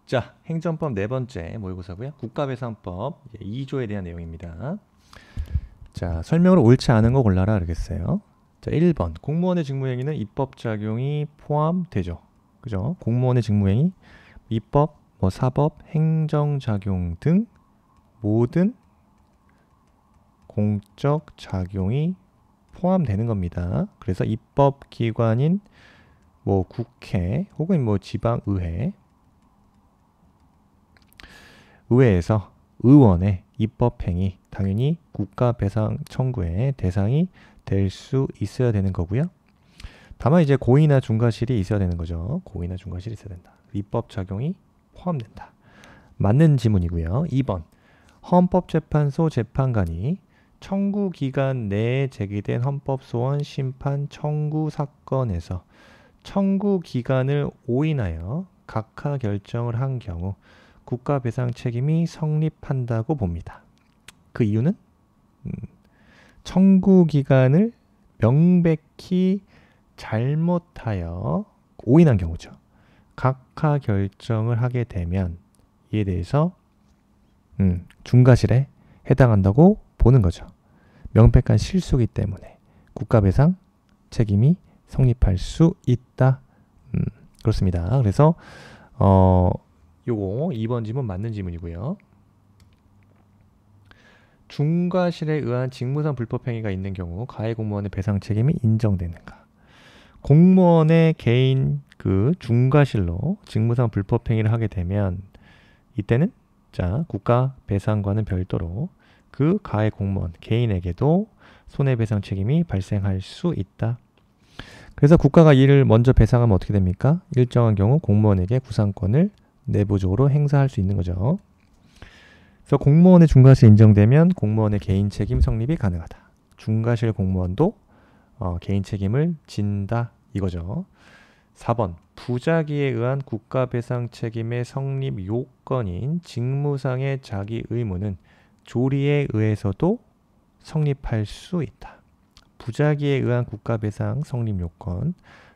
자, 행정법 네 번째 모의고사고요. 국가배상법 2조에 대한 내용입니다. 자, 설명으로 옳지 않은 거 골라라 그러겠어요. 자, 1번 공무원의 직무행위는 입법작용이 포함되죠. 그죠? 공무원의 직무행위, 입법, 사법, 행정작용 등 모든 공적 작용이 포함되는 겁니다. 그래서 입법기관인 국회 혹은 지방의회, 의회에서 의원의 입법행위 당연히 국가배상 청구의 대상이 될 수 있어야 되는 거고요. 다만 이제 고의나 중과실이 있어야 되는 거죠. 고의나 중과실이 있어야 된다. 입법작용이 포함된다. 맞는 지문이고요. 2번 헌법재판소 재판관이 청구기간 내에 제기된 헌법소원 심판 청구 사건에서 청구기간을 오인하여 각하 결정을 한 경우 국가배상 책임이 성립한다고 봅니다. 그 이유는 청구기간을 명백히 잘못하여 오인한 경우죠. 각하 결정을 하게 되면 이에 대해서 중과실에 해당한다고 보는 거죠. 명백한 실수기 때문에 국가배상 책임이 성립할 수 있다. 그렇습니다. 그래서 요거 2번 지문 맞는 지문이고요. 중과실에 의한 직무상 불법행위가 있는 경우 가해 공무원의 배상 책임이 인정되는가? 공무원의 개인 중과실로 직무상 불법행위를 하게 되면 이때는 국가배상과는 별도로 그 가해 공무원 개인에게도 손해배상 책임이 발생할 수 있다. 그래서 국가가 이를 먼저 배상하면 어떻게 됩니까? 일정한 경우 공무원에게 구상권을 내부적으로 행사할 수 있는 거죠. 그래서 공무원의 중과실 인정되면 공무원의 개인 책임 성립이 가능하다. 중과실 공무원도 개인 책임을 진다 이거죠. 4번 부작위에 의한 국가배상 책임의 성립 요건인 직무상의 자기 의무는 조리에 의해서도 성립할 수 있다. 부작위에 의한 국가배상 성립 요건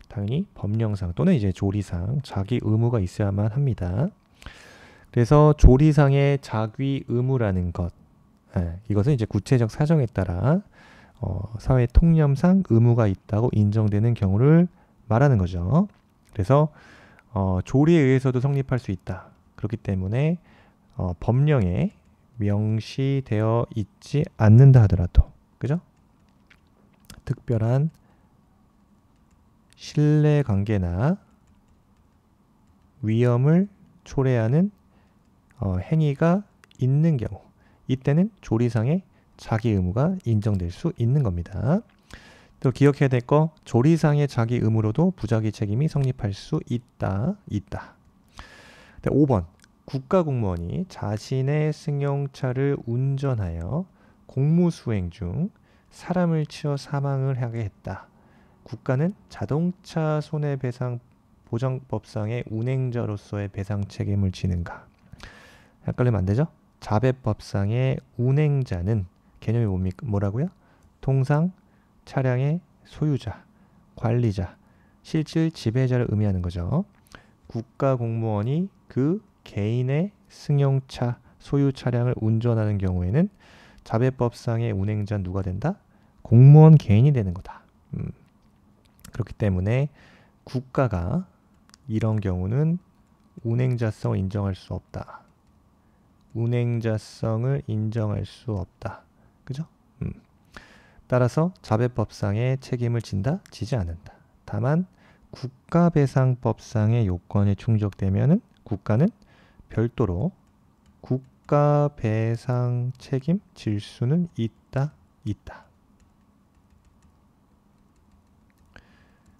당연히 법령상 또는 이제 조리상 자기 의무가 있어야만 합니다. 그래서 조리상의 자기 의무라는 것, 이것은 이제 구체적 사정에 따라 사회 통념상 의무가 있다고 인정되는 경우를 말하는 거죠. 그래서 조리에 의해서도 성립할 수 있다. 그렇기 때문에 법령에 명시되어 있지 않는다 하더라도, 그죠? 특별한 신뢰관계나 위험을 초래하는 행위가 있는 경우 이때는 조리상의 자기 의무가 인정될 수 있는 겁니다. 또 기억해야 될 거 조리상의 자기 의무로도 부작위 책임이 성립할 수 있다. 5번 국가공무원이 자신의 승용차를 운전하여 공무수행 중 사람을 치어 사망을 하게 했다. 국가는 자동차 손해배상 보장법상의 운행자로서의 배상 책임을 지는가? 헷갈리면 안 되죠? 자배법상의 운행자는 개념이 뭐라고요? 통상 차량의 소유자, 관리자, 실질 지배자를 의미하는 거죠. 국가공무원이 그 개인의 승용차, 소유 차량을 운전하는 경우에는 자배법상의 운행자는 누가 된다? 공무원 개인이 되는 거다. 그렇기 때문에 국가가 이런 경우는 운행자성을 인정할 수 없다. 운행자성을 인정할 수 없다. 그죠? 따라서 자배법상의 책임을 진다? 지지 않는다. 다만 국가배상법상의 요건이 충족되면은 국가는 별도로 국가배상 책임 질 수는 있다.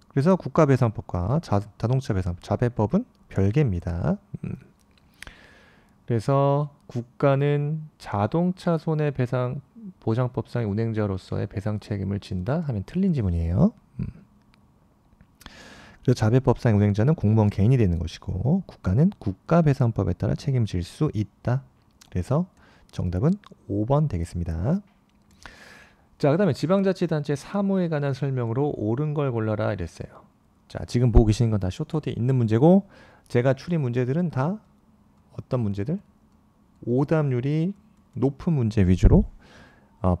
그래서 국가배상법과 자동차 배상, 자배법은 별개입니다. 그래서 국가는 자동차 손해배상 보장법상의 운행자로서의 배상 책임을 진다 하면 틀린 지문이에요. 그래서 자배법상의 운행자는 공무원 개인이 되는 것이고 국가는 국가배상법에 따라 책임질 수 있다. 그래서 정답은 5번 되겠습니다. 자, 그 다음에 지방자치단체 사무에 관한 설명으로 옳은 걸 골라라 이랬어요. 자, 지금 보고 계시는 건 다 쇼트에 있는 문제고 제가 추린 문제들은 다 어떤 문제들? 오답률이 높은 문제 위주로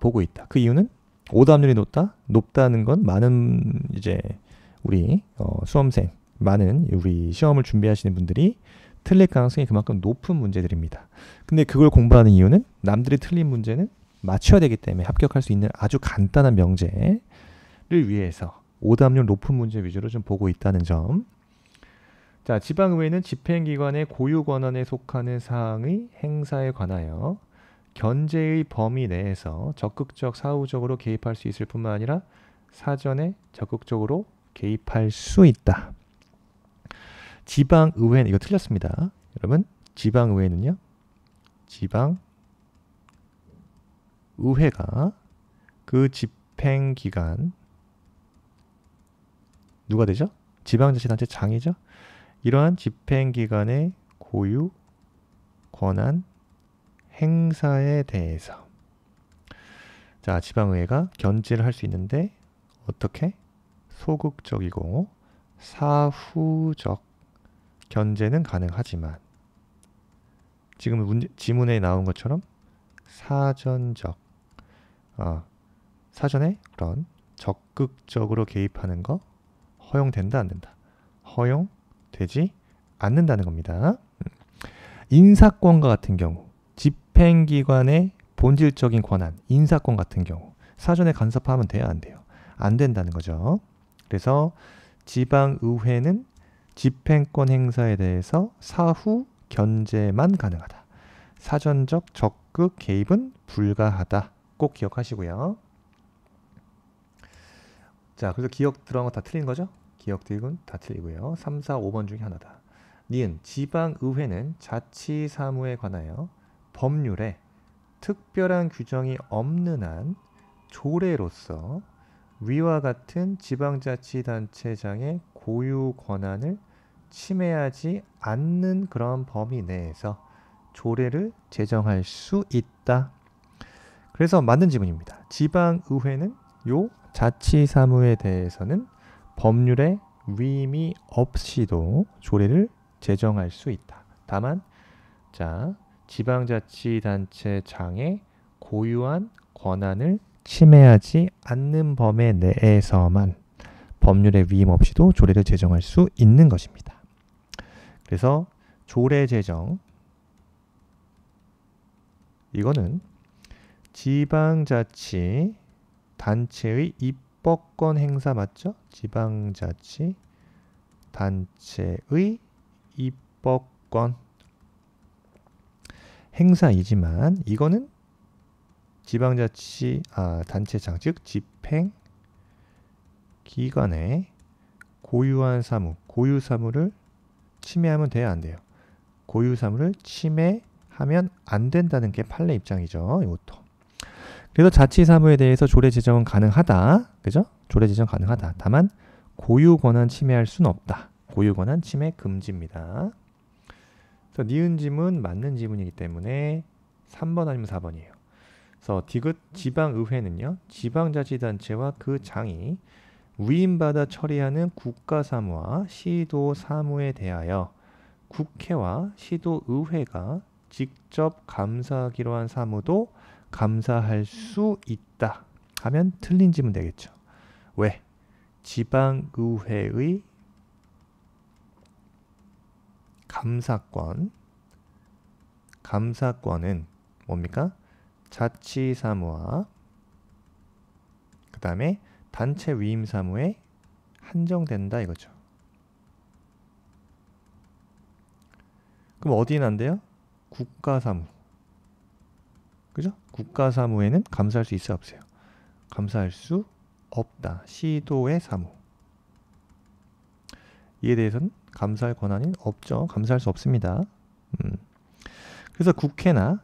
보고 있다. 그 이유는 오답률이 높다는 건 많은 이제 우리 수험생, 많은 우리 시험을 준비하시는 분들이 틀릴 가능성이 그만큼 높은 문제들입니다. 근데 그걸 공부하는 이유는 남들이 틀린 문제는 맞춰야 되기 때문에 합격할 수 있는 아주 간단한 명제를 위해서 오답률 높은 문제 위주로 좀 보고 있다는 점. 자, 지방의회는 집행기관의 고유 권한에 속하는 사항의 행사에 관하여 견제의 범위 내에서 적극적 사후적으로 개입할 수 있을 뿐만 아니라 사전에 적극적으로 개입할 수 있다. 지방의회는 이거 틀렸습니다. 여러분, 지방의회는요. 지방의회가 그 집행기관 누가 되죠? 지방자치단체 장이죠. 이러한 집행기관의 고유 권한 행사에 대해서 자, 지방의회가 견제를 할 수 있는데 어떻게? 소극적이고 사후적 견제는 가능하지만 지금 지문에 나온 것처럼 사전적 사전에 그런 적극적으로 개입하는 거 허용된다 안 된다? 허용되지 않는다는 겁니다. 인사권과 같은 경우 집행기관의 본질적인 권한, 인사권 같은 경우 사전에 간섭하면 돼요 안 돼요? 안 된다는 거죠. 그래서 지방의회는 집행권 행사에 대해서 사후 견제만 가능하다. 사전적 적극 개입은 불가하다. 꼭 기억하시고요. 자, 그래서 기억 들어간 거 다 틀린 거죠? 기억 들은 다 틀리고요. 3, 4, 5번 중에 하나다. 니은 지방의회는 자치사무에 관하여 법률에 특별한 규정이 없는 한 조례로서 위와 같은 지방자치단체장의 고유 권한을 침해하지 않는 그런 범위 내에서 조례를 제정할 수 있다. 그래서 맞는 지문입니다. 지방의회는 요 자치사무에 대해서는 법률에 위임이 없이도 조례를 제정할 수 있다. 다만 자, 지방자치단체장의 고유한 권한을 침해하지 않는 범위 내에서만 법률에 위임 없이도 조례를 제정할 수 있는 것입니다. 그래서 조례 제정 이거는 지방자치 단체의 입법권 행사 맞죠? 지방자치 단체의 입법권 행사이지만 이거는 지방자치 단체장 즉 집행기관의 고유한 사무, 고유 사무를 침해하면 돼야 안 돼요. 고유 사무를 침해하면 안 된다는 게 판례 입장이죠. 이것도. 그래서 자치사무에 대해서 조례 제정은 가능하다. 그죠? 조례 제정 가능하다. 다만 고유 권한 침해할 수는 없다. 고유 권한 침해 금지입니다. 그래서 니은 지문 맞는 지문이기 때문에 3번 아니면 4번이에요. 그래서 디귿 지방의회는요. 지방자치단체와 그 장이 위임받아 처리하는 국가사무와 시도사무에 대하여 국회와 시도의회가 직접 감사하기로 한 사무도 감사할 수 있다 하면 틀린 지문 되겠죠. 왜? 지방의회의 감사권은 뭡니까? 자치사무와 그 다음에 단체 위임 사무에 한정된다 이거죠. 그럼 어디에 난대요? 국가사무. 그죠? 국가사무에는 감사할 수 있어요 없어요? 감사할 수 없다. 시도의 사무. 이에 대해서는 감사할 권한이 없죠. 감사할 수 없습니다. 그래서 국회나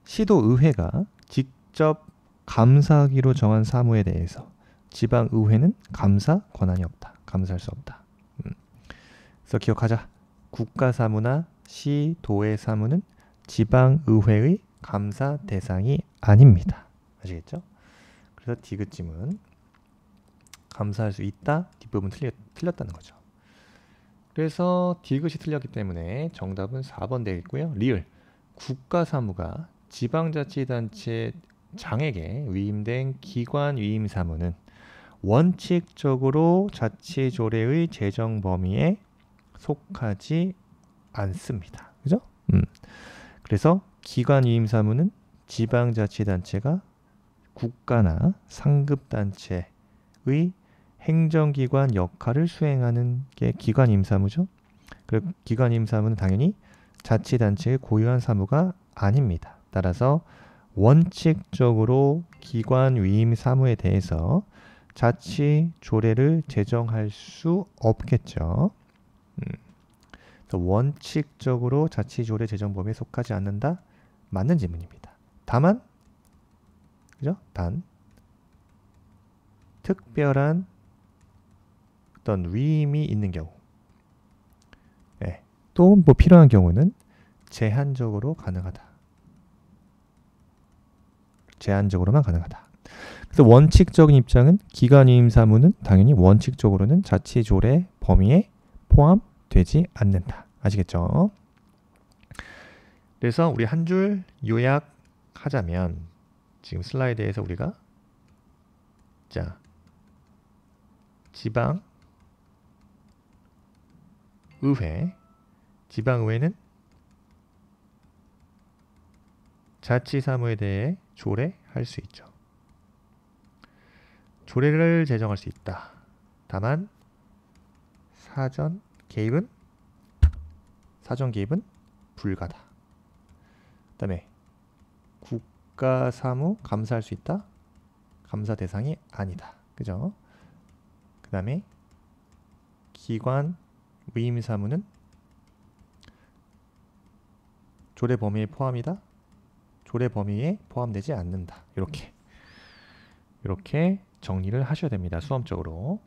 시도의회가 직접 감사하기로 정한 사무에 대해서 지방의회는 감사 권한이 없다. 감사할 수 없다. 그래서 기억하자. 국가사무나 시도의 사무는 지방의회의 감사 대상이 아닙니다. 아시겠죠? 그래서 디귿 지문 감사할 수 있다. 뒷부분 틀렸다는 거죠. 그래서 디귿이 틀렸기 때문에 정답은 4번 되겠고요. 리을 국가사무가 지방자치단체 장에게 위임된 기관 위임 사무는 원칙적으로 자치조례의 재정 범위에 속하지 않습니다. 그죠? 그래서 기관 위임 사무는 지방자치단체가 국가나 상급단체의 행정기관 역할을 수행하는 게 기관 위임 사무죠. 그리고 기관 위임 사무는 당연히 자치단체의 고유한 사무가 아닙니다. 따라서 원칙적으로 기관 위임 사무에 대해서 자치조례를 제정할 수 없겠죠. 원칙적으로 자치조례 제정 범위에 속하지 않는다. 맞는 질문입니다. 다만, 그죠? 단 특별한 어떤 위임이 있는 경우, 네. 또 뭐 필요한 경우는 제한적으로 가능하다. 제한적으로만 가능하다. 그래서 원칙적인 입장은 기관 위임 사무는 당연히 원칙적으로는 자치조례 범위에 포함되지 않는다. 아시겠죠? 그래서 우리 한 줄 요약하자면 지금 슬라이드에서 우리가 자 지방의회는 자치사무에 대해 조례할 수 있죠. 조례를 제정할 수 있다. 다만 사전 개입은 불가다. 그 다음에 국가사무 감사할 수 있다. 감사 대상이 아니다. 그죠? 그 다음에 기관 위임 사무는 조례 범위에 포함이다. 조례 범위에 포함되지 않는다. 이렇게 정리를 하셔야 됩니다. 수험적으로.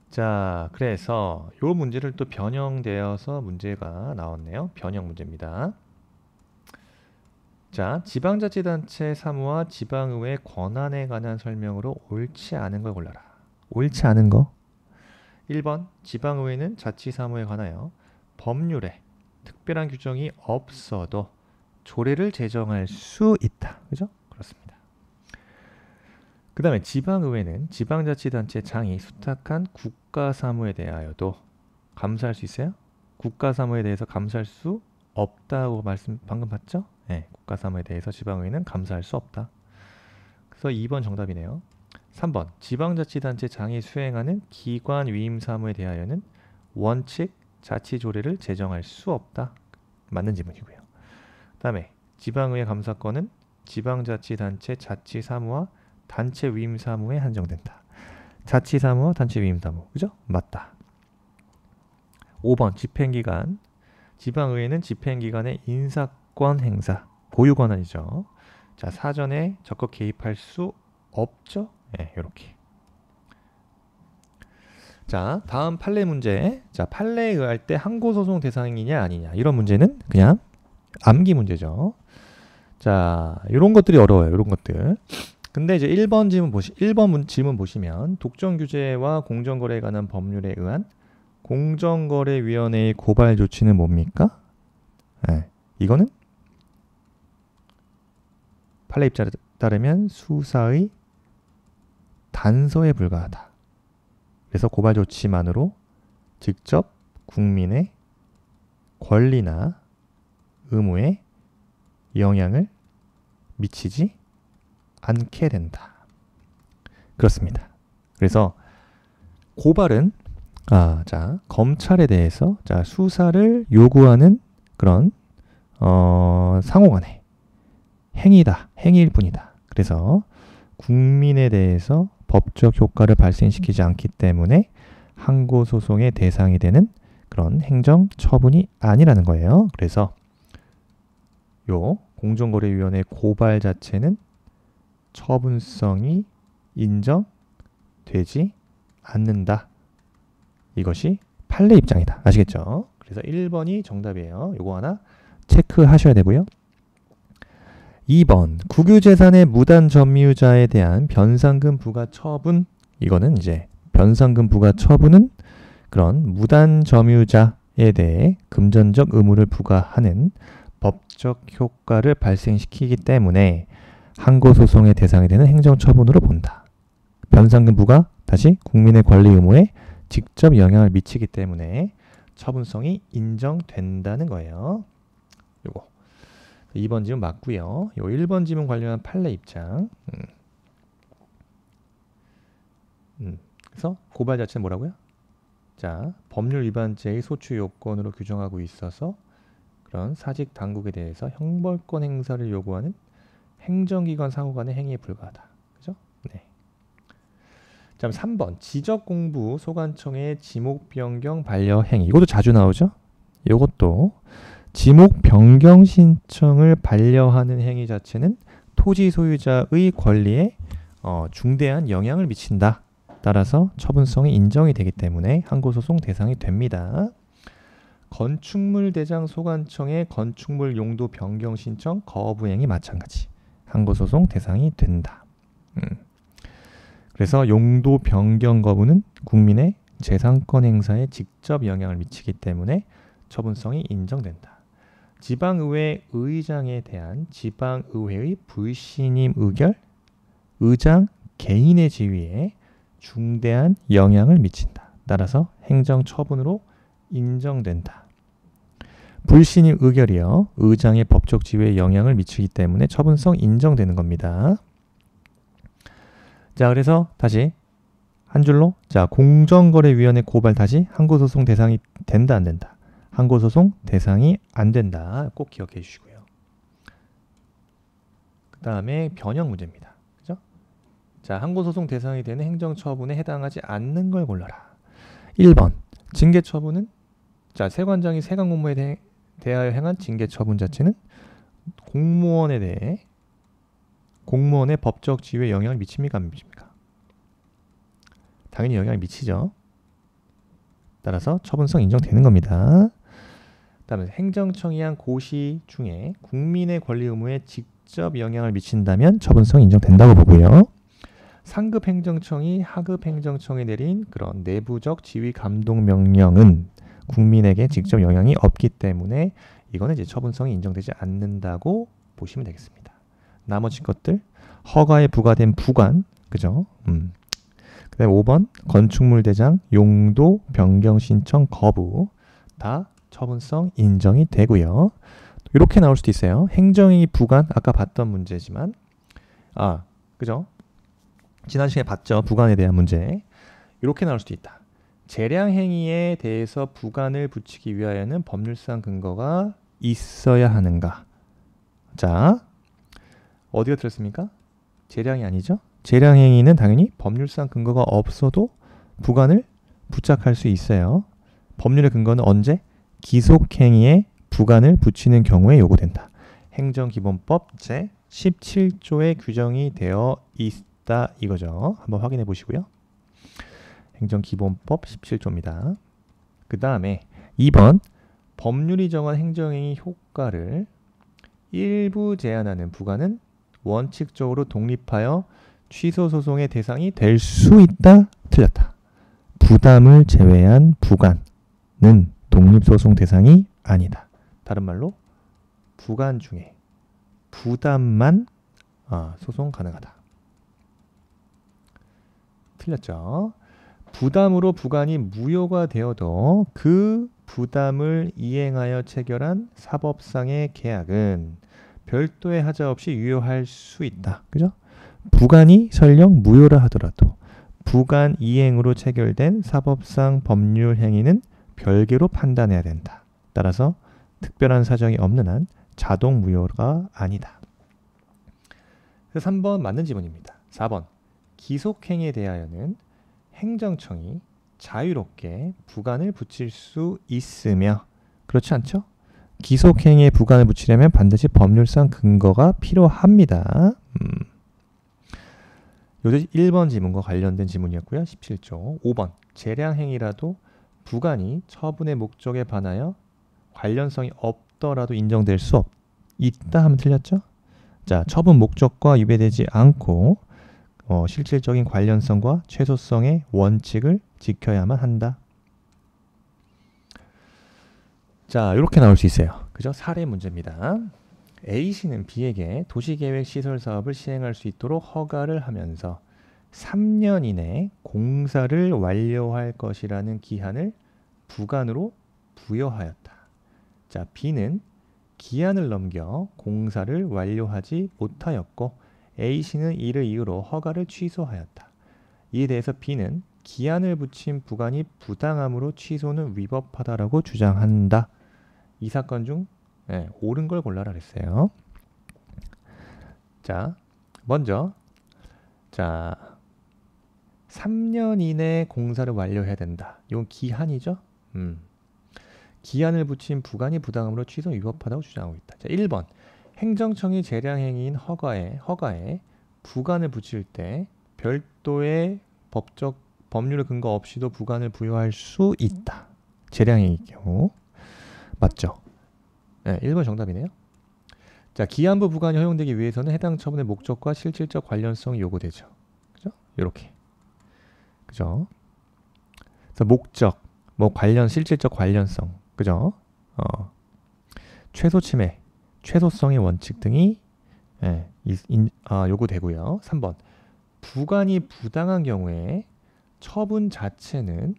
자, 그래서 이 문제를 또 변형되어서 문제가 나왔네요. 변형 문제입니다. 자, 지방자치단체 사무와 지방의회 권한에 관한 설명으로 옳지 않은 걸 골라라. 옳지 않은 거. 1번, 지방의회는 자치사무에 관하여 법률에 특별한 규정이 없어도 조례를 제정할 수 있다. 그죠? 그렇습니다. 그 다음에 지방의회는 지방자치단체 장이 수탁한 국가사무에 대하여도 감사할 수 있어요? 국가사무에 대해서 감사할 수 없다고 말씀 방금 봤죠? 네, 국가사무에 대해서 지방의회는 감사할 수 없다. 그래서 2번 정답이네요. 3번 지방자치단체 장이 수행하는 기관 위임 사무에 대하여는 원칙 자치조례를 제정할 수 없다. 맞는 질문이고요. 그 다음에 지방의회 감사권은 지방자치단체 자치사무와 단체 위임 사무에 한정된다. 자치사무와 단체 위임 사무. 그죠? 맞다. 5번 집행기관. 지방의회는 집행기관의 인사권 행사, 고유 권한이죠. 자, 사전에 적극 개입할 수 없죠? 네, 이렇게. 자, 다음 판례 문제. 자, 판례에 의할 때 항고소송 대상이냐 아니냐. 이런 문제는 그냥 암기 문제죠. 자, 이런 것들이 어려워요. 이런 것들. 근데 이제 1번 질문 보시면 독점규제와 공정거래에 관한 법률에 의한 공정거래위원회의 고발 조치는 뭡니까? 네, 이거는 판례 입장에 따르면 수사의 단서에 불과하다. 그래서 고발 조치만으로 직접 국민의 권리나 의무에 영향을 미치지 않게 된다. 그렇습니다. 그래서 고발은 자, 검찰에 대해서 자, 수사를 요구하는 그런 상호간의 행위다. 행위일 뿐이다. 그래서 국민에 대해서 법적 효과를 발생시키지 않기 때문에 항고소송의 대상이 되는 그런 행정 처분이 아니라는 거예요. 그래서 요 공정거래위원회 고발 자체는 처분성이 인정되지 않는다. 이것이 판례 입장이다. 아시겠죠? 그래서 1번이 정답이에요. 요거 하나 체크하셔야 되고요. 2번 국유재산의 무단 점유자에 대한 변상금 부과 처분. 이거는 이제 변상금 부과 처분은 그런 무단 점유자에 대해 금전적 의무를 부과하는 법적 효과를 발생시키기 때문에 항고소송의 대상이 되는 행정처분으로 본다. 변상금 부과 다시 국민의 권리 의무에 직접 영향을 미치기 때문에 처분성이 인정된다는 거예요. 요거 2번 지문 맞고요. 요 1번 지문 관련한 판례 입장. 그래서 고발 자체는 뭐라고요? 자, 법률 위반죄의 소추 요건으로 규정하고 있어서 그런 사직 당국에 대해서 형벌권 행사를 요구하는 행정기관 상호간의 행위에 불과하다. 그죠? 네. 자, 3번 지적공부 소관청의 지목 변경 반려 행위. 이것도 자주 나오죠? 이것도 지목 변경 신청을 반려하는 행위 자체는 토지 소유자의 권리에 중대한 영향을 미친다. 따라서 처분성이 인정이 되기 때문에 항고소송 대상이 됩니다. 건축물 대장 소관청의 건축물 용도 변경 신청 거부 행위 마찬가지. 항고소송 대상이 된다. 그래서 용도 변경 거부는 국민의 재산권 행사에 직접 영향을 미치기 때문에 처분성이 인정된다. 지방의회 의장에 대한 지방의회의 불신임 의결, 의장 개인의 지위에 중대한 영향을 미친다. 따라서 행정처분으로 인정된다. 불신임 의결이요. 의장의 법적 지위에 영향을 미치기 때문에 처분성 인정되는 겁니다. 자, 그래서 다시 한 줄로 자, 공정거래위원회 고발 다시 항고소송 대상이 된다 안 된다. 항고소송 대상이 안 된다. 꼭 기억해 주시고요. 그 다음에 변형 문제입니다. 그죠? 자, 항고소송 대상이 되는 행정처분에 해당하지 않는 걸 골라라. 1번 징계처분은 자, 세관장이 세관공무에 대하여 행한 징계처분 자체는 공무원에 대해 공무원의 법적 지위에 영향을 미칩니까? 안 미칩니까? 당연히 영향을 미치죠. 따라서 처분성 인정되는 겁니다. 다음에 행정청이 한 고시 중에 국민의 권리 의무에 직접 영향을 미친다면 처분성 인정된다고 보고요. 상급 행정청이 하급 행정청에 내린 그런 내부적 지휘 감독 명령은 국민에게 직접 영향이 없기 때문에 이거는 이제 처분성이 인정되지 않는다고 보시면 되겠습니다. 나머지 것들 허가에 부과된 부관 그죠? 그 다음에 5번 건축물 대장 용도 변경 신청 거부 다 처분성 인정이 되고요. 이렇게 나올 수도 있어요. 행정행위 부관 아까 봤던 문제지만 그죠? 지난 시간에 봤죠. 부관에 대한 문제. 이렇게 나올 수도 있다. 재량행위에 대해서 부관을 붙이기 위하여는 법률상 근거가 있어야 하는가? 자, 어디가 들었습니까? 재량이 아니죠? 재량행위는 당연히 법률상 근거가 없어도 부관을 부착할 수 있어요. 법률의 근거는 언제? 기속행위에 부관을 붙이는 경우에 요구된다. 행정기본법 제17조에 규정이 되어 있다 이거죠. 한번 확인해 보시고요. 행정기본법 17조입니다. 그 다음에 2번 법률이 정한 행정행위 효과를 일부 제한하는 부관은 원칙적으로 독립하여 취소소송의 대상이 될 수 있다. 틀렸다. 부담을 제외한 부관은 독립소송 대상이 아니다. 다른 말로 부관 중에 부담만 소송 가능하다. 틀렸죠. 부담으로 부관이 무효가 되어도 그 부담을 이행하여 체결한 사법상의 계약은 별도의 하자 없이 유효할 수 있다. 그죠? 부관이 설령 무효라 하더라도 부관 이행으로 체결된 사법상 법률 행위는 별개로 판단해야 된다. 따라서 특별한 사정이 없는 한 자동 무효가 아니다. 그래서 3번 맞는 지문입니다. 4번 기속행위에 대하여는 행정청이 자유롭게 부관을 붙일 수 있으며 그렇지 않죠? 기속행위에 부관을 붙이려면 반드시 법률상 근거가 필요합니다. 요즘 1번 지문과 관련된 지문이었고요. 17조 5번 재량행위라도 부관이 처분의 목적에 반하여 관련성이 없더라도 인정될 수 있다 하면 틀렸죠? 자, 처분 목적과 위배되지 않고 실질적인 관련성과 최소성의 원칙을 지켜야만 한다. 자, 이렇게 나올 수 있어요. 그죠? 사례 문제입니다. A씨는 B에게 도시계획 시설 사업을 시행할 수 있도록 허가를 하면서 3년 이내 공사를 완료할 것이라는 기한을 부관으로 부여하였다. 자, B는 기한을 넘겨 공사를 완료하지 못하였고 A씨는 이를 이유로 허가를 취소하였다. 이에 대해서 B는 기한을 붙인 부관이 부당함으로 취소는 위법하다라고 주장한다. 이 사건 중 옳은 걸 골라라 그랬어요. 자, 먼저 3년 이내에 공사를 완료해야 된다. 이건 기한이죠. 기한을 붙인 부관이 부당함으로 취소 위법하다고 주장하고 있다. 자, 1번 행정청이 재량행위인 허가에 부관을 붙일 때 별도의 법률 근거 없이도 부관을 부여할 수 있다. 재량행위의 경우. 맞죠? 네, 1번 정답이네요. 자, 기한부 부관이 허용되기 위해서는 해당 처분의 목적과 실질적 관련성이 요구되죠. 그죠? 이렇게. 그죠? 그래서 목적, 실질적 관련성, 그죠? 최소 침해, 최소성의 원칙 등이 요구되고요. 3번 부관이 부당한 경우에 처분 자체는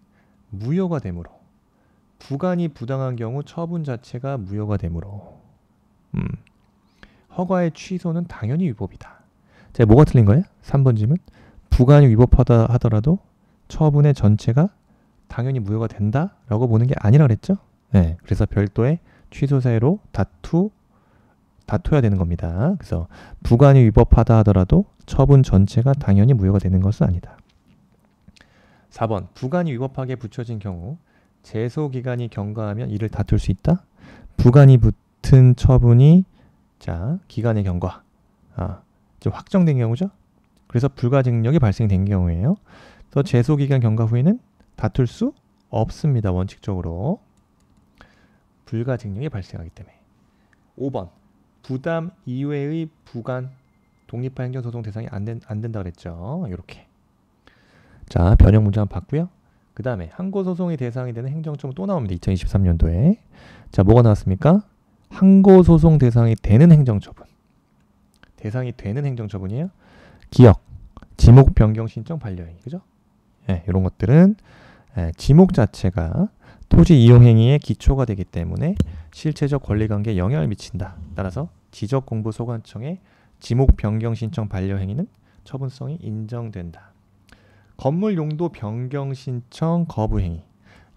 무효가 되므로 부관이 부당한 경우 처분 자체가 무효가 되므로 허가의 취소는 당연히 위법이다. 자, 뭐가 틀린 거예요? 3번 질문. 부관이 위법하다 하더라도 처분의 전체가 당연히 무효가 된다라고 보는 게 아니라 그랬죠? 네, 그래서 별도의 취소 사유로 다퉈야 되는 겁니다. 그래서 부관이 위법하다 하더라도 처분 전체가 당연히 무효가 되는 것은 아니다. 4번 부관이 위법하게 붙여진 경우 제소기간이 경과하면 이를 다툴 수 있다. 부관이 붙은 처분이 기간의 경과 확정된 경우죠. 그래서 불가증력이 발생된 경우에요. 또 제소기간 경과 후에는 다툴 수 없습니다. 원칙적으로 불가증력이 발생하기 때문에. 5번 부담 이외의 부관 독립한 행정소송 대상이 안 된다 그랬죠. 이렇게. 자, 변형 문제 한번 봤고요. 그 다음에 항고소송의 대상이 되는 행정처분 또 나옵니다. 2023년도에. 자, 뭐가 나왔습니까? 항고소송 대상이 되는 행정처분. 대상이 되는 행정처분이에요. 기억, 지목 변경 신청 반려행위. 그죠? 이런 것들은 지목 자체가 토지 이용 행위의 기초가 되기 때문에 실체적 권리관계에 영향을 미친다. 따라서 지적공부소관청의 지목 변경 신청 반려행위는 처분성이 인정된다. 건물 용도 변경 신청 거부 행위.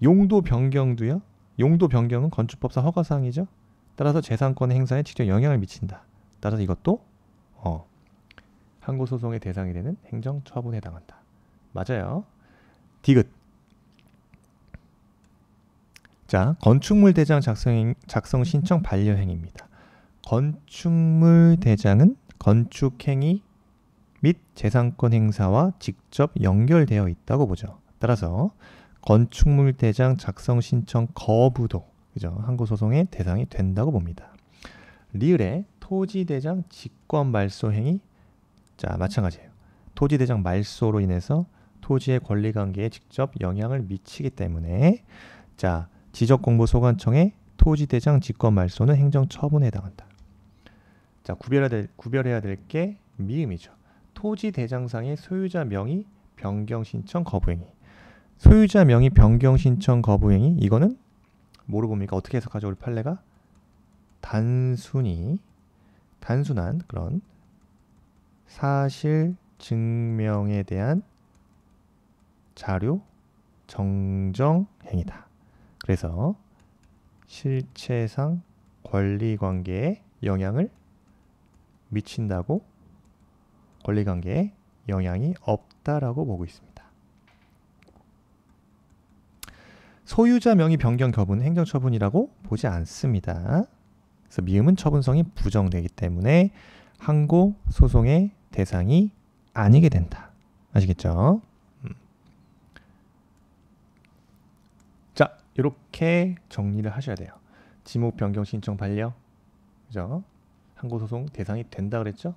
용도 변경도요. 용도 변경은 건축법상 허가사항이죠. 따라서 재산권 행사에 직접 영향을 미친다. 따라서 이것도 항고소송의 대상이 되는 행정처분에 해당한다. 맞아요. 디귿. 자, 건축물 대장 작성 신청 반려행위입니다. 건축물 대장은 건축행위 및 재산권 행사와 직접 연결되어 있다고 보죠. 따라서 건축물 대장 작성 신청 거부도 항고소송의 대상이 된다고 봅니다. 리을의 토지 대장 직권 말소 행위. 자, 마찬가지예요. 토지 대장 말소로 인해서 토지의 권리관계에 직접 영향을 미치기 때문에 지적공부소관청의 토지 대장 직권 말소는 행정처분에 해당한다. 자, 구별해야 될 게 미음이죠. 토지 대장상의 소유자 명의 변경 신청 거부 행위. 소유자 명의 변경 신청 거부 행위, 이거는 뭐로 봅니까? 어떻게 해석하죠? 우리 판례가 단순한 그런 사실 증명에 대한 자료 정정 행위다. 그래서 실체상 권리관계에 영향을 미친다고, 권리관계에 영향이 없다라고 보고 있습니다. 소유자 명의 변경 거부는 행정처분이라고 보지 않습니다. 그래서 미음은 처분성이 부정되기 때문에 항고 소송의 대상이 아니게 된다. 아시겠죠? 자, 이렇게 정리를 하셔야 돼요. 지목 변경 신청 반려, 그죠? 항고 소송 대상이 된다 그랬죠?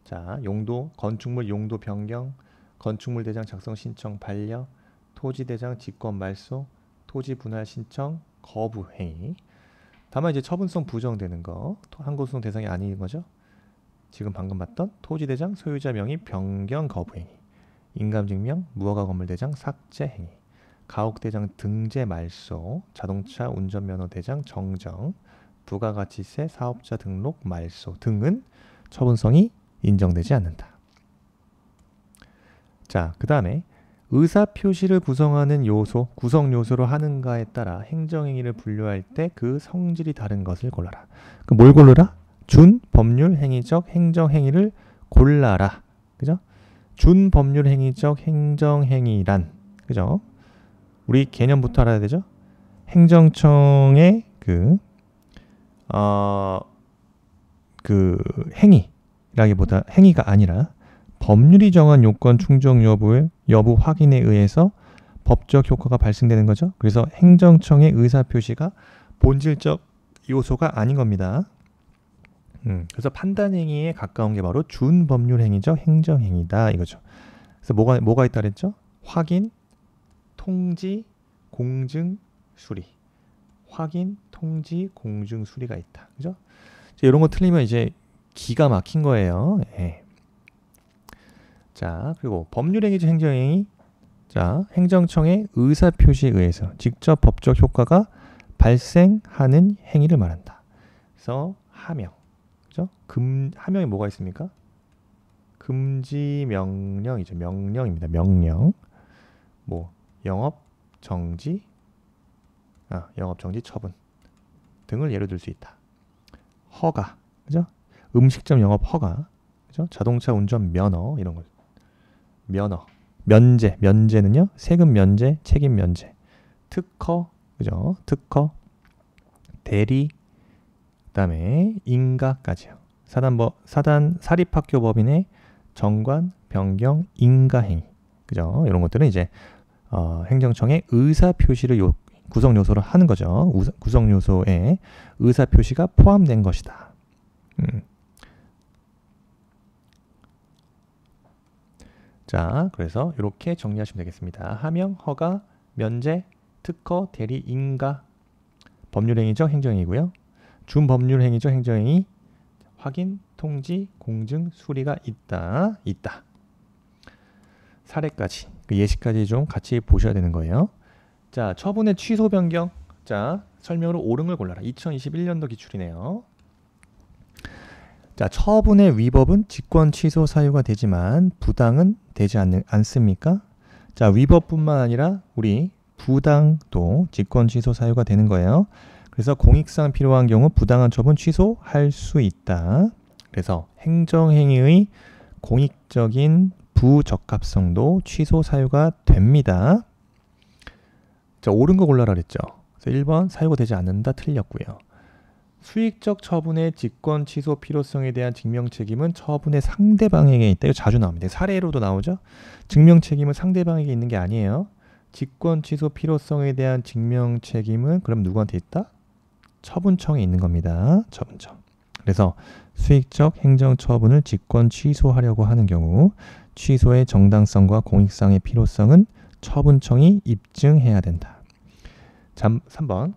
자, 용도, 건축물 용도 변경, 건축물 대장 작성 신청 반려, 토지 대장 직권 말소, 토지 분할 신청 거부 행위. 다만 이제 처분성 부정되는 거, 항고소송 대상이 아닌 거죠. 지금 방금 봤던 토지 대장 소유자 명의 변경 거부 행위, 인감증명 무허가 건물 대장 삭제 행위, 가옥 대장 등재 말소, 자동차 운전면허 대장 정정, 부가가치세 사업자 등록 말소 등은 처분성이 인정되지 않는다. 자, 그 다음에 의사표시를 구성하는 요소, 구성 요소로 하는가에 따라 행정행위를 분류할 때 그 성질이 다른 것을 골라라. 그럼 뭘 고르라? 준 법률 행위적 행정행위를 골라라. 그죠? 준 법률 행위적 행정행위란, 그죠? 우리 개념부터 알아야 되죠? 행정청의 그 행위라기보다 행위가 아니라 법률이 정한 요건 충족 여부 확인에 의해서 법적 효과가 발생되는 거죠. 그래서 행정청의 의사표시가 본질적 요소가 아닌 겁니다. 그래서 판단행위에 가까운 게 바로 준법률행위적 행정행위다 이거죠. 그래서 뭐가 있다 그랬죠? 확인, 통지, 공증, 수리. 확인, 통지, 공증, 수리가 있다. 그죠? 이런 거 틀리면 이제 기가 막힌 거예요. 예. 자, 그리고 법률행위적 행정행위. 자, 행정청의 의사표시에 의해서 직접 법적 효과가 발생하는 행위를 말한다. 그래서 하명. 그죠? 하명에 뭐가 있습니까? 금지 명령이죠. 명령입니다. 명령. 뭐 영업 정지, 영업 정지 처분 등을 예로 들 수 있다. 허가, 그죠? 음식점 영업 허가, 그죠? 자동차 운전 면허 이런 거. 면허, 면제는요 세금 면제, 책임 면제, 특허, 그죠? 특허, 대리, 그다음에 인가까지요. 사립학교법인의 정관, 변경, 인가행위, 그죠? 이런 것들은 이제 행정청의 의사표시를 구성 요소로 하는 거죠. 구성 요소에 의사표시가 포함된 것이다. 자, 그래서 이렇게 정리하시면 되겠습니다. 하명, 허가, 면제, 특허, 대리, 인가, 법률행위적 행정행위고요. 준법률행위적 행정행위, 확인, 통지, 공증, 수리가 있다. 사례까지, 그 예시까지 좀 같이 보셔야 되는 거예요. 자, 처분의 취소 변경. 자, 설명으로 옳은 골라라. 2021년도 기출이네요. 자, 처분의 위법은 직권 취소 사유가 되지만 부당은 되지 않습니까? 자, 위법뿐만 아니라 우리 부당도 직권 취소 사유가 되는 거예요. 그래서 공익상 필요한 경우 부당한 처분 취소할 수 있다. 그래서 행정행위의 공익적인 부적합성도 취소 사유가 됩니다. 자, 옳은 거 골라라 그랬죠. 그래서 1번 사유가 되지 않는다 틀렸고요. 수익적 처분의 직권 취소 필요성에 대한 증명 책임은 처분의 상대방에게 있다. 이거 자주 나옵니다. 사례로도 나오죠. 증명 책임은 상대방에게 있는 게 아니에요. 직권 취소 필요성에 대한 증명 책임은 그럼 누구한테 있다? 처분청에 있는 겁니다. 처분청. 그래서 수익적 행정 처분을 직권 취소하려고 하는 경우 취소의 정당성과 공익상의 필요성은 처분청이 입증해야 된다. 3번.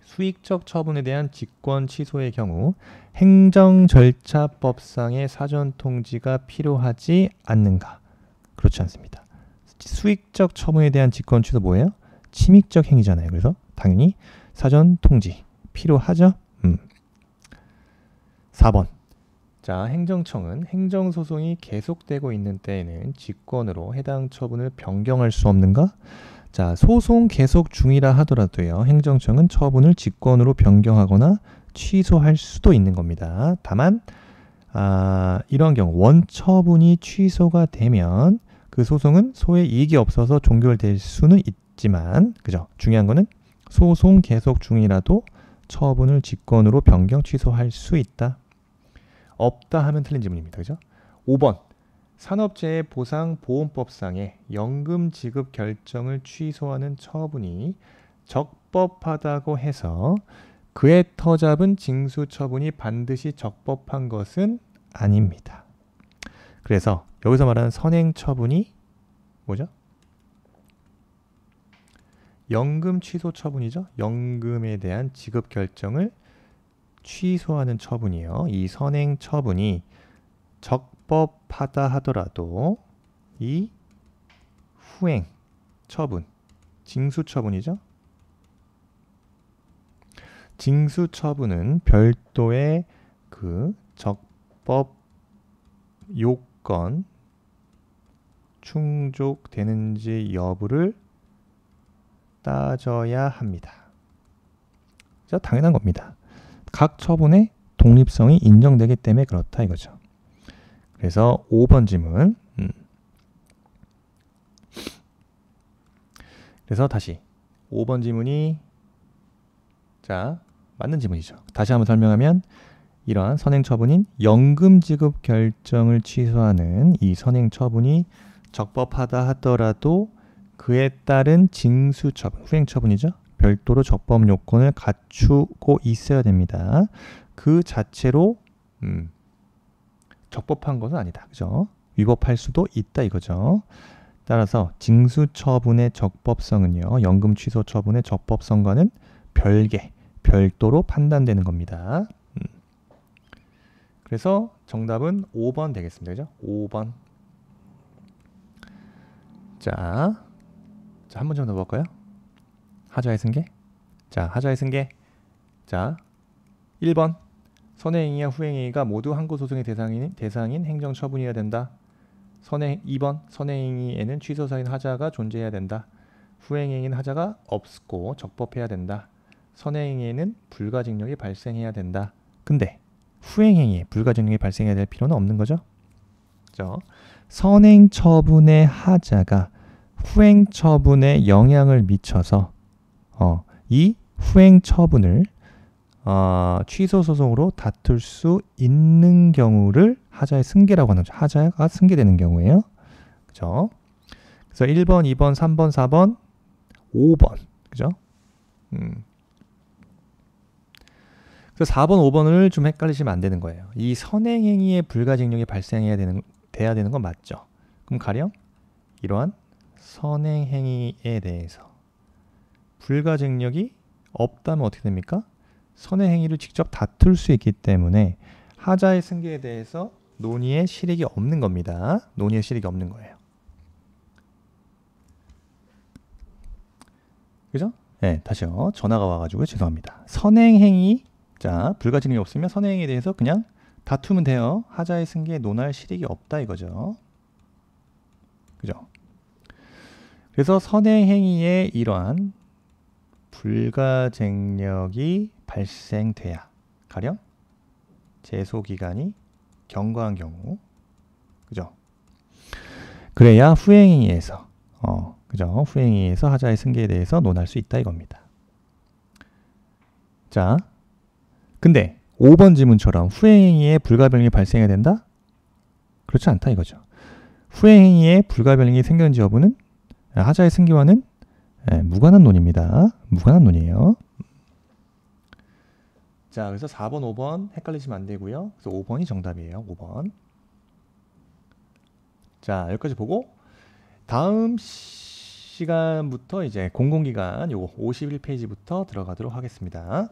수익적 처분에 대한 직권 취소의 경우 행정절차법상의 사전 통지가 필요하지 않는가? 그렇지 않습니다. 수익적 처분에 대한 직권 취소 뭐예요? 침익적 행위잖아요. 그래서 당연히 사전 통지 필요하죠? 4번. 자, 행정청은 행정소송이 계속되고 있는 때에는 직권으로 해당 처분을 변경할 수 없는가? 자, 소송 계속 중이라 하더라도요. 행정청은 처분을 직권으로 변경하거나 취소할 수도 있는 겁니다. 다만 이런 경우 원처분이 취소가 되면 그 소송은 소의 이익이 없어서 종결될 수는 있지만, 그죠? 중요한 거는 소송 계속 중이라도 처분을 직권으로 변경 취소할 수 있다. 없다 하면 틀린 질문입니다. 그죠? 5번. 산업재해 보상보험법상의 연금 지급 결정을 취소하는 처분이 적법하다고 해서 그에 터잡은 징수 처분이 반드시 적법한 것은 아닙니다. 그래서 여기서 말하는 선행 처분이 뭐죠? 연금 취소 처분이죠. 연금에 대한 지급 결정을 취소하는 처분이에요. 이 선행 처분이 적법하다 하더라도 이 후행 처분, 징수 처분이죠. 징수 처분은 별도의 그 적법 요건 충족되는지 여부를 따져야 합니다. 자, 당연한 겁니다. 각 처분의 독립성이 인정되기 때문에 그렇다 이거죠. 그래서 5번 질문. 그래서 다시 5번 질문이 자, 맞는 질문이죠. 다시 한번 설명하면 이러한 선행 처분인 연금 지급 결정을 취소하는 이 선행 처분이 적법하다 하더라도 그에 따른 징수 처분, 후행 처분이죠. 별도로 적법 요건을 갖추고 있어야 됩니다. 그 자체로 적법한 것은 아니다. 그죠? 위법할 수도 있다 이거죠. 따라서 징수 처분의 적법성은요. 연금 취소 처분의 적법성과는 별도로 판단되는 겁니다. 그래서 정답은 5번 되겠습니다. 그죠? 5번. 자, 한 문제 더 볼까요? 하자의 승계. 자, 하자의 승계. 자, 1번. 선행행위와 후행행위가 모두 항고소송의 대상인 행정처분이어야 된다. 2번. 선행행위에는 취소사인 하자가 존재해야 된다. 후행행위는 하자가 없고 적법해야 된다. 선행행위에는 불가증력이 발생해야 된다. 근데 후행행위에 불가증력이 발생해야 될 필요는 없는 거죠. 그렇죠? 선행처분의 하자가 후행처분에 영향을 미쳐서 이 후행처분을 취소소송으로 다툴 수 있는 경우를 하자의 승계라고 하는 거죠. 하자가 승계되는 경우에요. 그죠? 그래서 1번, 2번, 3번, 4번, 5번. 그죠? 그래서 4번, 5번을 좀 헷갈리시면 안 되는 거예요. 이 선행행위에 불가증력이 돼야 되는 건 맞죠. 그럼 가령 이러한 선행행위에 대해서 불가증력이 없다면 어떻게 됩니까? 선행행위를 직접 다툴 수 있기 때문에 하자의 승계에 대해서 논의의 실익이 없는 겁니다. 논의의 실익이 없는 거예요. 그죠? 네, 다시요. 전화가 와가지고 죄송합니다. 선행행위, 자, 불가증력이 없으면 선행행위에 대해서 그냥 다투면 돼요. 하자의 승계에 논할 실익이 없다 이거죠. 그죠? 그래서 선행행위에 이러한 불가증력이 발생돼야 가령 제소기간이 경과한 경우, 그죠? 그래야 후행행위에서 그죠? 후행행위에서 하자의 승계에 대해서 논할 수 있다 이겁니다. 자, 근데 5번 질문처럼 후행행위에 불가변력이 발생해야 된다? 그렇지 않다 이거죠. 후행행위에 불가변력이 생겼는지 여부는 하자의 승계와는 무관한 논입니다. 무관한 논이에요. 자, 그래서 4번, 5번 헷갈리시면 안 되고요. 그래서 5번이 정답이에요. 5번. 자, 여기까지 보고 다음 시간부터 이제 공공기관 요거 51페이지부터 들어가도록 하겠습니다.